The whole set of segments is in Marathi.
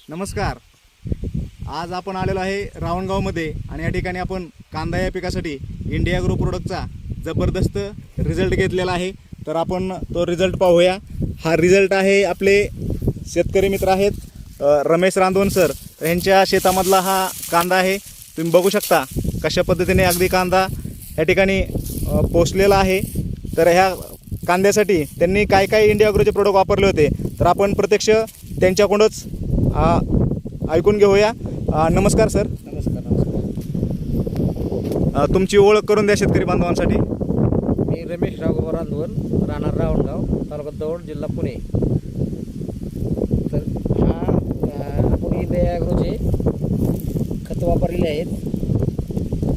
नमस्कार. आज आपण आलेलो आहे रावणगावमध्ये आणि या ठिकाणी आपण कांदा या पिकासाठी इंडिया ॲग्रो प्रोडक्टचा जबरदस्त रिझल्ट घेतलेला आहे. तर आपण तो रिझल्ट पाहूया. हा रिझल्ट आहे आपले शेतकरी मित्र आहेत रमेश रांधवन सर. तर यांच्या शेतामधला हा कांदा आहे. तुम्ही बघू शकता कशा पद्धतीने अगदी कांदा या ठिकाणी पोचलेला आहे. तर ह्या कांद्यासाठी त्यांनी काय काय इंडिया ॲग्रोचे प्रोडक्ट वापरले होते तर आपण प्रत्यक्ष त्यांच्याकडूनच ऐकून घेऊया. नमस्कार सर. नमस्कार. तुमची ओळख करून द्या शेतकरी बांधवांसाठी. मी रमेश राघव रांधवन, राहणार रावणगाव, तालुका दौंड, जिल्हा पुणे. तर आपण इंडिया ॲग्रोचे खत वापरलेले आहेत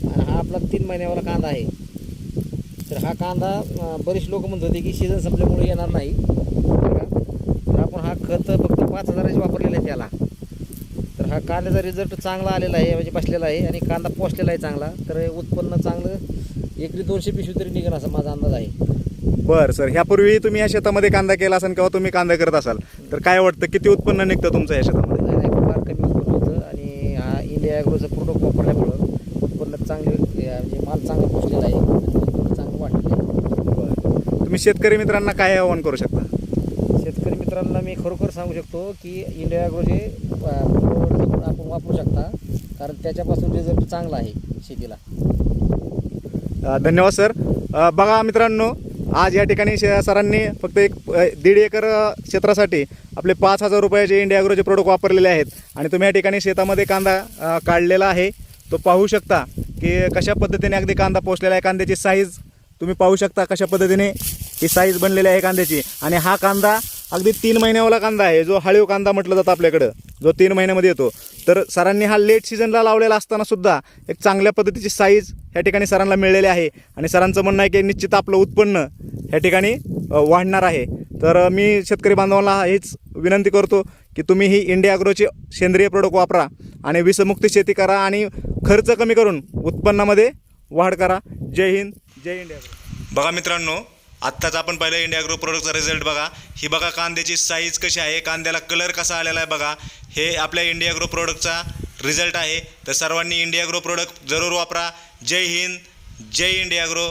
आणि हा आपला 3 महिन्यावाला कांदा आहे. तर हा कांदा बरेच लोक म्हणत होते की सीझन संपल्यामुळे येणार नाही. तर आपण हा खत फक्त 5,000चे वापरलेले आहे त्याला. तर हा कांद्याचा रिझल्ट चांगला आलेला आहे, म्हणजे बसलेला आहे आणि कांदा पोचलेला आहे चांगला. तर उत्पन्न चांगलं एकरी 200 पिशवी तरी निघेल असा माझा अंदाज आहे. बरं सर, ह्यापूर्वी तुम्ही या शेतामध्ये कांदा केला असाल किंवा तुम्ही कांदा करत असाल तर काय वाटतं किती उत्पन्न निघतं तुमचं या शेतामध्ये? नाही फार कमी उत्पन्न होतं आणि हा इंडिया ॲग्रोचं प्रोडक्ट वापरल्यामुळं उत्पन्न चांगले, म्हणजे माल चांगला पोचलेला आहे, उत्पन्न चांगलं वाटलं आहे. तुम्ही शेतकरी मित्रांना काय आवाहन करू शकता? शेतकरी मित्रांना मी खरोखर सांगू शकतो की इंडिया ॲग्रोचे प्रोडक्ट आपण वापरू शकता, कारण त्याच्यापासून रिझल्ट चांगला आहे शेतीला. धन्यवाद सर. बघा मित्रांनो, आज या ठिकाणी सरांनी फक्त 1.5 एकर क्षेत्रासाठी आपले 5,000 रुपयाचे इंडिया ॲग्रोचे प्रोडक्ट वापरलेले आहेत आणि तुम्ही या ठिकाणी शेतामध्ये कांदा काढलेला आहे. तो पाहू शकता की कशा पद्धतीने अगदी कांदा पोचलेला आहे. कांद्याची साईज तुम्ही पाहू शकता कशा पद्धतीने ही साईज बनलेली आहे कांद्याची. आणि हा कांदा अगदी 3 महिन्यावाला कांदा आहे, जो हळीव कांदा म्हटलं जातं आपल्याकडं, जो 3 महिन्यामध्ये येतो. तर सरांनी हा लेट सीझनला लावलेला असताना सुद्धा एक चांगल्या पद्धतीची साईज या ठिकाणी सरांना मिळलेली आहे आणि सरांचं म्हणणं आहे की निश्चित आपलं उत्पन्न या ठिकाणी वाढणार आहे. तर मी शेतकरी बांधवांना हेच विनंती करतो की तुम्ही ही इंडिया ॲग्रोचे सेंद्रिय प्रोडक्ट वापरा आणि विषमुक्त शेती करा आणि खर्च कमी करून उत्पन्नामध्ये वाढ करा. जय हिंद, जय इंडिया ॲग्रो. बघा मित्रांनो, आत्ताच आपण पाहिलं इंडिया ॲग्रो प्रोडक्टचा रिझल्ट. बघा ही बघा कांद्याची साईज कशी आहे, कांद्याला कलर कसा आलेला आहे बघा. हे आपल्या इंडिया ॲग्रो प्रोडक्टचा रिझल्ट आहे. तर सर्वांनी इंडिया ॲग्रो प्रोडक्ट जरूर वापरा. जय हिंद, जय इंडिया ॲग्रो.